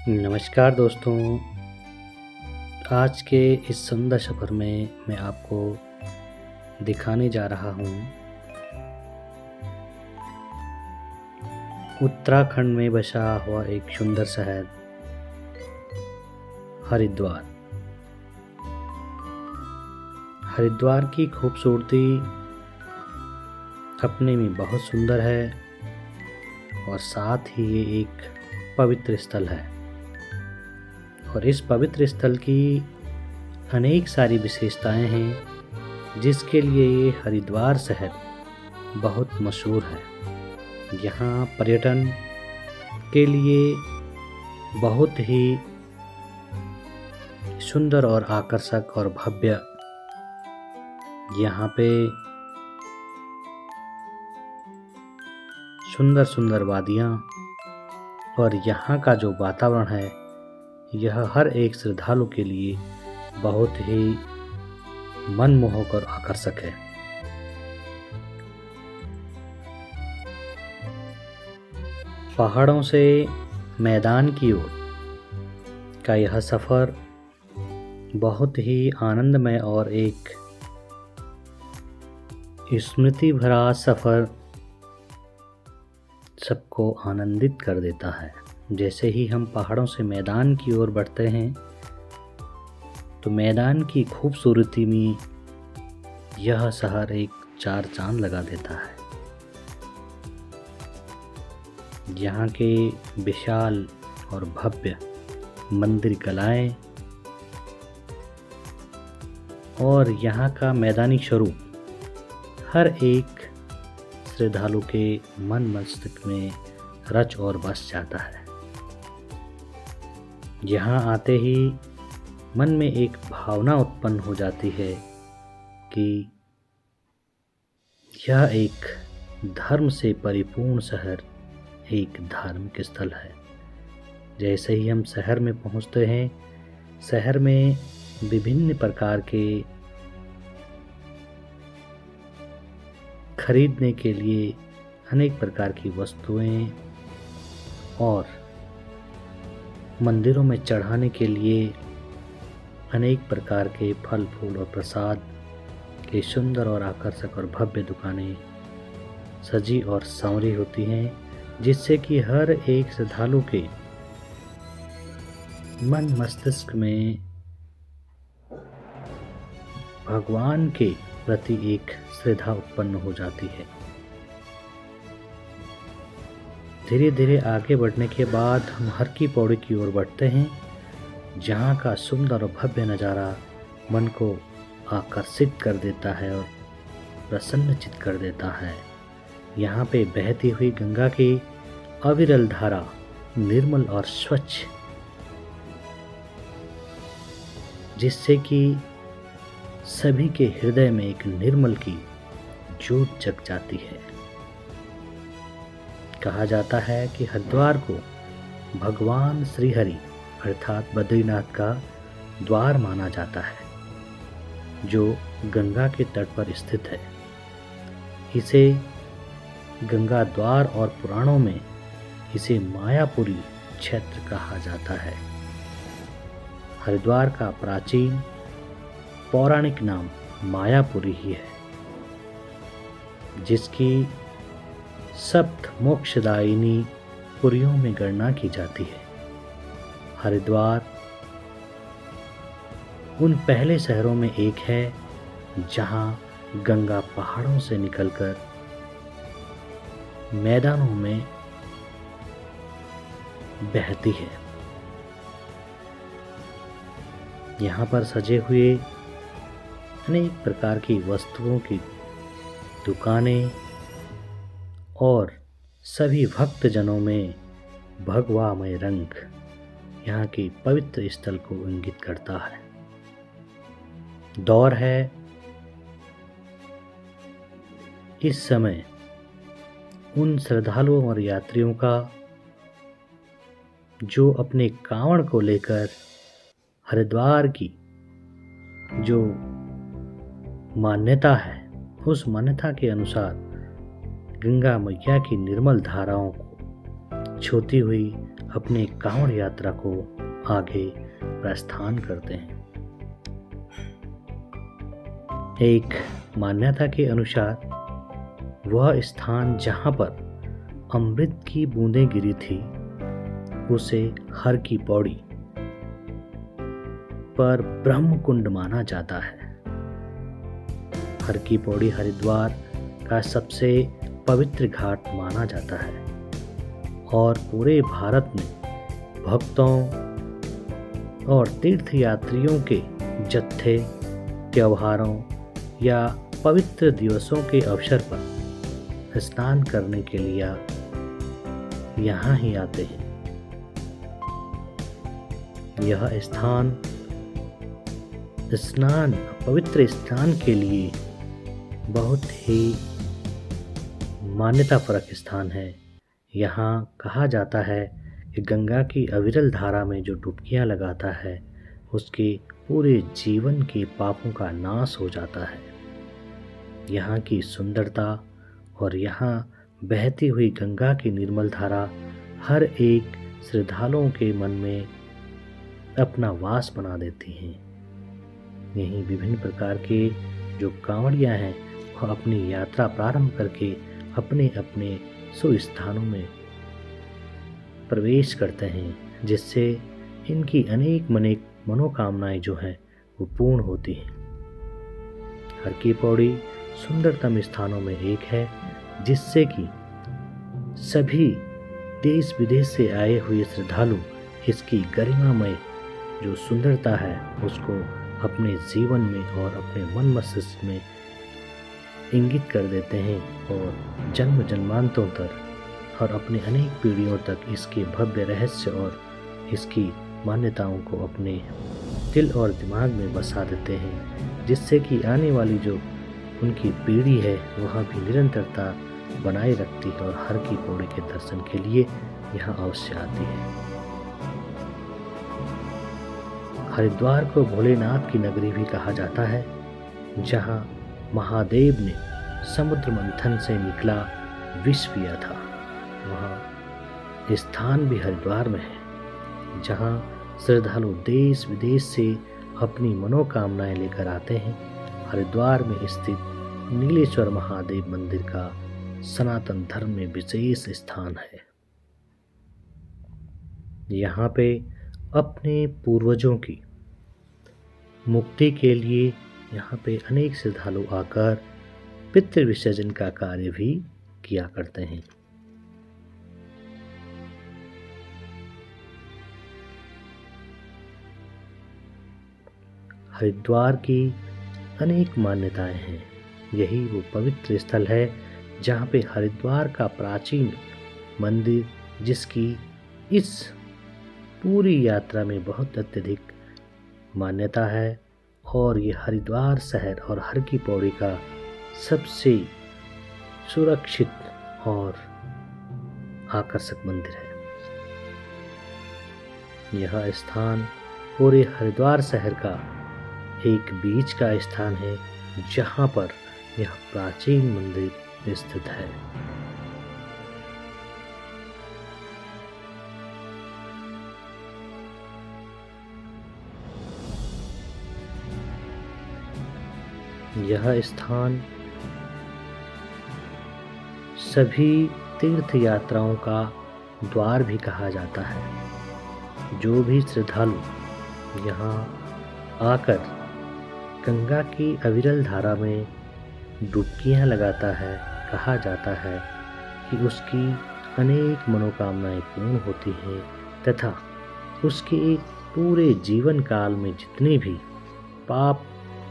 नमस्कार दोस्तों। आज के इस सुंदर सफ़र में मैं आपको दिखाने जा रहा हूँ उत्तराखंड में बसा हुआ एक सुंदर शहर हरिद्वार। हरिद्वार की खूबसूरती अपने में बहुत सुंदर है और साथ ही ये एक पवित्र स्थल है और इस पवित्र स्थल की अनेक सारी विशेषताएं हैं जिसके लिए ये हरिद्वार शहर बहुत मशहूर है। यहाँ पर्यटन के लिए बहुत ही सुंदर और आकर्षक और भव्य यहाँ पे सुंदर सुंदर वादियाँ और यहाँ का जो वातावरण है यह हर एक श्रद्धालु के लिए बहुत ही मनमोहक और आकर्षक है। पहाड़ों से मैदान की ओर का यह सफ़र बहुत ही आनंदमय और एक स्मृति भरा सफ़र सबको आनंदित कर देता है। जैसे ही हम पहाड़ों से मैदान की ओर बढ़ते हैं तो मैदान की खूबसूरती में यह शहर एक चार चांद लगा देता है। यहाँ के विशाल और भव्य मंदिर कलाएं और यहाँ का मैदानी स्वरूप हर एक श्रद्धालु के मन मस्तिष्क में रच और बस जाता है। यहाँ आते ही मन में एक भावना उत्पन्न हो जाती है कि यह एक धर्म से परिपूर्ण शहर एक धार्मिक स्थल है। जैसे ही हम शहर में पहुँचते हैं, शहर में विभिन्न प्रकार के खरीदने के लिए अनेक प्रकार की वस्तुएं और मंदिरों में चढ़ाने के लिए अनेक प्रकार के फल फूल और प्रसाद के सुंदर और आकर्षक और भव्य दुकानें सजी और संवरी होती हैं, जिससे कि हर एक श्रद्धालु के मन मस्तिष्क में भगवान के प्रति एक श्रद्धा उत्पन्न हो जाती है। धीरे धीरे आगे बढ़ने के बाद हम हर की पौड़ी की ओर बढ़ते हैं, जहाँ का सुंदर और भव्य नज़ारा मन को आकर्षित कर देता है और प्रसन्नचित कर देता है। यहाँ पे बहती हुई गंगा की अविरल धारा निर्मल और स्वच्छ, जिससे कि सभी के हृदय में एक निर्मल की ज्योत जग जाती है। कहा जाता है कि हरिद्वार को भगवान श्री हरि अर्थात बद्रीनाथ का द्वार माना जाता है, जो गंगा के तट पर स्थित है। इसे गंगा द्वार और पुराणों में इसे मायापुरी क्षेत्र कहा जाता है। हरिद्वार का प्राचीन पौराणिक नाम मायापुरी ही है, जिसकी सप्त मोक्षदायिनी पुरियों में गणना की जाती है। हरिद्वार उन पहले शहरों में एक है जहां गंगा पहाड़ों से निकलकर मैदानों में बहती है। यहाँ पर सजे हुए अनेक प्रकार की वस्तुओं की दुकानें और सभी भक्तजनों में भगवामय रंग यहाँ के पवित्र स्थल को इंगित करता है। दौर है इस समय उन श्रद्धालुओं और यात्रियों का जो अपने कांवड़ को लेकर हरिद्वार की जो मान्यता है, उस मान्यता के अनुसार गंगा मैया की निर्मल धाराओं को छूती हुई अपने कांवड़ यात्रा को आगे प्रस्थान करते हैं। एक मान्यता के अनुसार वह स्थान जहाँ पर अमृत की बूंदें गिरी थी उसे हर की पौड़ी पर ब्रह्म कुंड माना जाता है। हर की पौड़ी हरिद्वार का सबसे पवित्र घाट माना जाता है और पूरे भारत में भक्तों और तीर्थयात्रियों के जत्थे त्योहारों या पवित्र दिवसों के अवसर पर स्नान करने के लिए यहाँ ही आते हैं। यह स्थान पवित्र स्नान के लिए बहुत ही मान्यतापरक स्थान है। यहाँ कहा जाता है कि गंगा की अविरल धारा में जो डुबकियाँ लगाता है उसके पूरे जीवन के पापों का नाश हो जाता है। यहाँ की सुंदरता और यहाँ बहती हुई गंगा की निर्मल धारा हर एक श्रद्धालुओं के मन में अपना वास बना देती हैं। यहीं विभिन्न प्रकार के जो कांवड़िया हैं वह अपनी यात्रा प्रारंभ करके अपने अपने सुस्थानों में प्रवेश करते हैं, जिससे इनकी अनेक मनोकामनाएं जो हैं वो पूर्ण होती हैं। हर की पौड़ी सुंदरतम स्थानों में एक है, जिससे कि सभी देश विदेश से आए हुए श्रद्धालु इसकी गरिमामय जो सुंदरता है उसको अपने जीवन में और अपने मन मस्तिष्क में इंगित कर देते हैं और जन्म जन्मांतरों तक और अपने अनेक पीढ़ियों तक इसके भव्य रहस्य और इसकी मान्यताओं को अपने दिल और दिमाग में बसा देते हैं, जिससे कि आने वाली जो उनकी पीढ़ी है वह भी निरंतरता बनाए रखती है और हर की पौड़ी के दर्शन के लिए यहाँ अवश्य आती है। हरिद्वार को भोलेनाथ की नगरी भी कहा जाता है, जहाँ महादेव ने समुद्र मंथन से निकला विष पिया था। वहाँ स्थान भी हरिद्वार में है, जहाँ श्रद्धालु देश विदेश से अपनी मनोकामनाएं लेकर आते हैं। हरिद्वार में स्थित नीलेश्वर महादेव मंदिर का सनातन धर्म में विशेष स्थान है। यहाँ पे अपने पूर्वजों की मुक्ति के लिए यहाँ पे अनेक श्रद्धालु आकर पितृ विसर्जन का कार्य भी किया करते हैं। हरिद्वार की अनेक मान्यताएं हैं। यही वो पवित्र स्थल है जहाँ पे हरिद्वार का प्राचीन मंदिर, जिसकी इस पूरी यात्रा में बहुत अत्यधिक मान्यता है और ये हरिद्वार शहर और हर की पौड़ी का सबसे सुरक्षित और आकर्षक मंदिर है। यह स्थान पूरे हरिद्वार शहर का एक बीच का स्थान है, जहाँ पर यह प्राचीन मंदिर स्थित है। यह स्थान सभी तीर्थ यात्राओं का द्वार भी कहा जाता है। जो भी श्रद्धालु यहाँ आकर गंगा की अविरल धारा में डुबकियाँ लगाता है, कहा जाता है कि उसकी अनेक मनोकामनाएं पूर्ण होती हैं तथा उसके पूरे जीवन काल में जितने भी पाप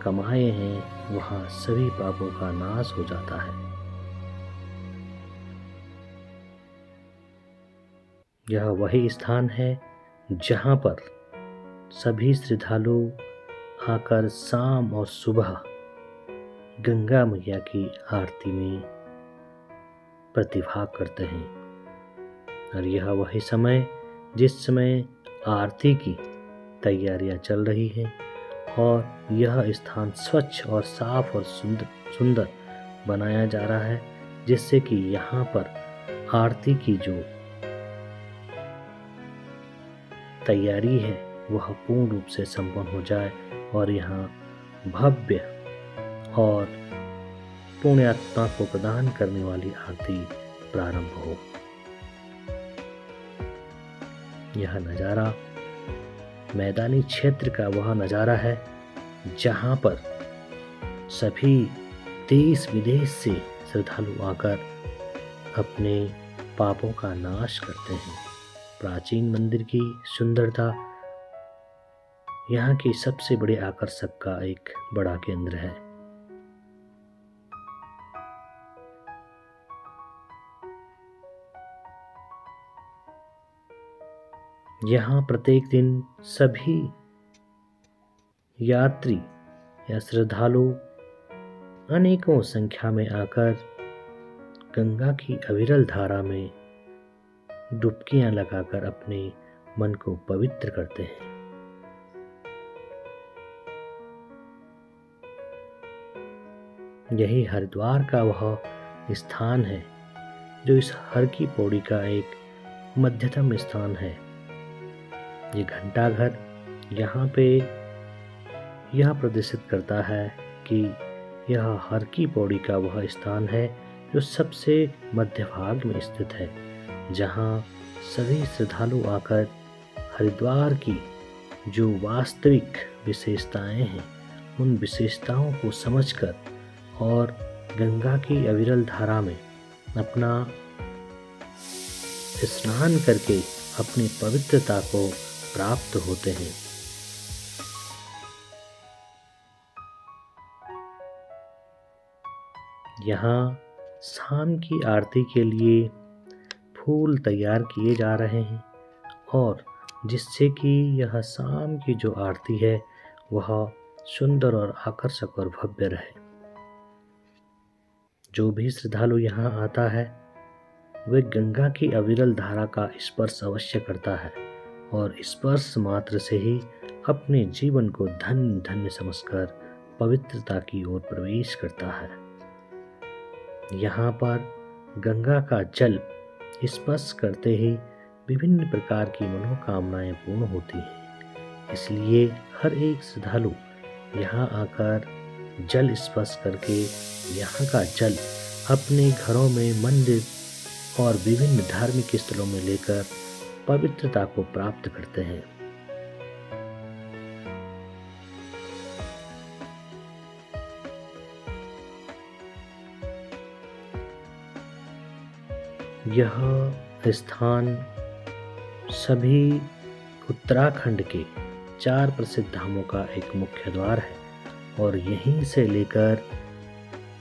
कमाए हैं वहाँ सभी पापों का नाश हो जाता है। यह वही स्थान है जहाँ पर सभी श्रद्धालु आकर शाम और सुबह गंगा मैया की आरती में प्रतिभाग करते हैं। और यह वही समय जिस समय आरती की तैयारियां चल रही हैं और यह स्थान स्वच्छ और साफ और सुंदर बनाया जा रहा है, जिससे कि यहाँ पर आरती की जो तैयारी है वह पूर्ण रूप से संपन्न हो जाए और यहाँ भव्य और पुण्यात्मा को प्रदान करने वाली आरती प्रारंभ हो। यह नज़ारा मैदानी क्षेत्र का वह नज़ारा है जहाँ पर सभी देश विदेश से श्रद्धालु आकर अपने पापों का नाश करते हैं। प्राचीन मंदिर की सुंदरता यहाँ के सबसे बड़े आकर्षक का एक बड़ा केंद्र है। यहाँ प्रत्येक दिन सभी यात्री या श्रद्धालु अनेकों संख्या में आकर गंगा की अविरल धारा में डुबकियां लगाकर अपने मन को पवित्र करते हैं। यही हरिद्वार का वह स्थान है जो इस हर की पौड़ी का एक मध्यतम स्थान है। ये घंटाघर यहाँ पे यह प्रदर्शित करता है कि यह हर की पौड़ी का वह स्थान है जो सबसे मध्य भाग में स्थित है, जहाँ सभी श्रद्धालु आकर हरिद्वार की जो वास्तविक विशेषताएं हैं उन विशेषताओं को समझकर और गंगा की अविरल धारा में अपना स्नान करके अपनी पवित्रता को प्राप्त होते हैं। यहाँ शाम की आरती के लिए फूल तैयार किए जा रहे हैं और जिससे कि यह शाम की जो आरती है वह सुंदर और आकर्षक और भव्य रहे। जो भी श्रद्धालु यहाँ आता है वह गंगा की अविरल धारा का स्पर्श अवश्य करता है और स्पर्श मात्र से ही अपने जीवन को धन्य धन्य समझकर पवित्रता की ओर प्रवेश करता है। यहाँ पर गंगा का जल स्पर्श करते ही विभिन्न प्रकार की मनोकामनाएं पूर्ण होती हैं। इसलिए हर एक श्रद्धालु यहाँ आकर जल स्पर्श करके यहाँ का जल अपने घरों में, मंदिर और विभिन्न धार्मिक स्थलों में लेकर पवित्रता को प्राप्त करते हैं। यह स्थान सभी उत्तराखंड के 4 प्रसिद्ध धामों का एक मुख्य द्वार है और यहीं से लेकर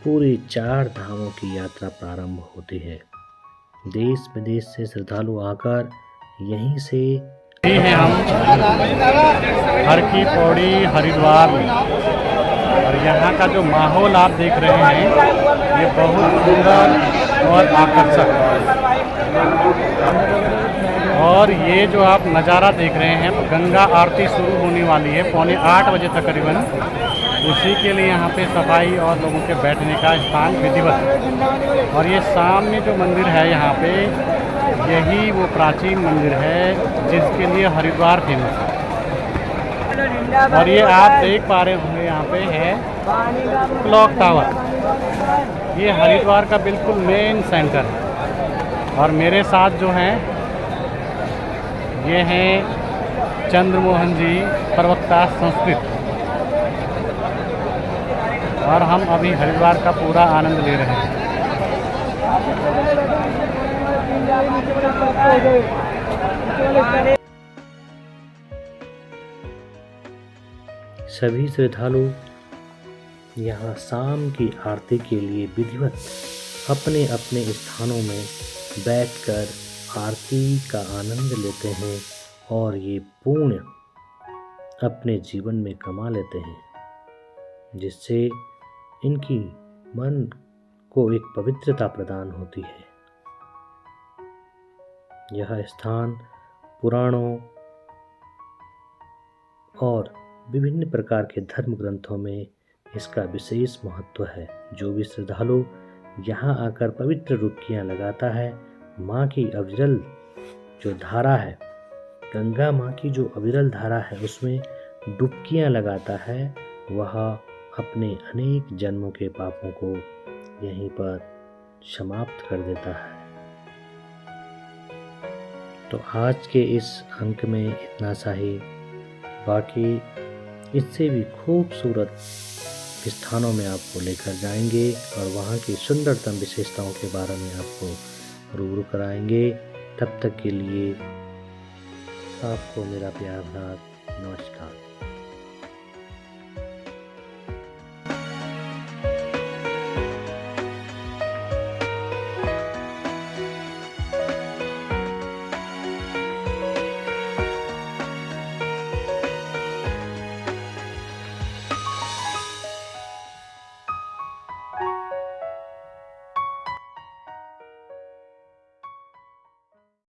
पूरे 4 धामों की यात्रा प्रारंभ होती है। देश विदेश से श्रद्धालु आकर यहीं से हैं हम हर की पौड़ी हरिद्वार में, और यहाँ का जो माहौल आप देख रहे हैं ये बहुत सुंदर और आकर्षक है। और ये जो आप नज़ारा देख रहे हैं तो गंगा आरती शुरू होने वाली है 7:45 बजे तकरीबन। उसी के लिए यहाँ पे सफाई और लोगों के बैठने का स्थान विधिवत है। और ये सामने जो मंदिर है यहाँ पे, यही वो प्राचीन मंदिर है जिसके लिए हरिद्वार फेमस है। और ये आप देख पा रहे होंगे यहाँ पे है क्लॉक टावर। ये हरिद्वार का बिल्कुल मेन सेंटर है। और मेरे साथ जो हैं ये हैं चंद्रमोहन जी, प्रवक्ता संस्कृत। और हम अभी हरिद्वार का पूरा आनंद ले रहे हैं। सभी श्रद्धालु यहाँ शाम की आरती के लिए विधिवत अपने अपने स्थानों में बैठकर आरती का आनंद लेते हैं और ये पुण्य अपने जीवन में कमा लेते हैं, जिससे इनकी मन को एक पवित्रता प्रदान होती है। यह स्थान पुराणों और विभिन्न प्रकार के धर्म ग्रंथों में इसका विशेष महत्व है। जो भी श्रद्धालु यहाँ आकर पवित्र डुबकियाँ लगाता है, माँ की अविरल जो धारा है गंगा माँ की जो अविरल धारा है उसमें डुबकियाँ लगाता है, वह अपने अनेक जन्मों के पापों को यहीं पर समाप्त कर देता है। तो आज के इस अंक में इतना सा ही। बाकी इससे भी खूबसूरत स्थानों में आपको लेकर जाएंगे और वहाँ की सुंदरतम विशेषताओं के बारे में आपको रूबरू कराएंगे। तब तक के लिए आपको मेरा प्यार भरा नमस्कार।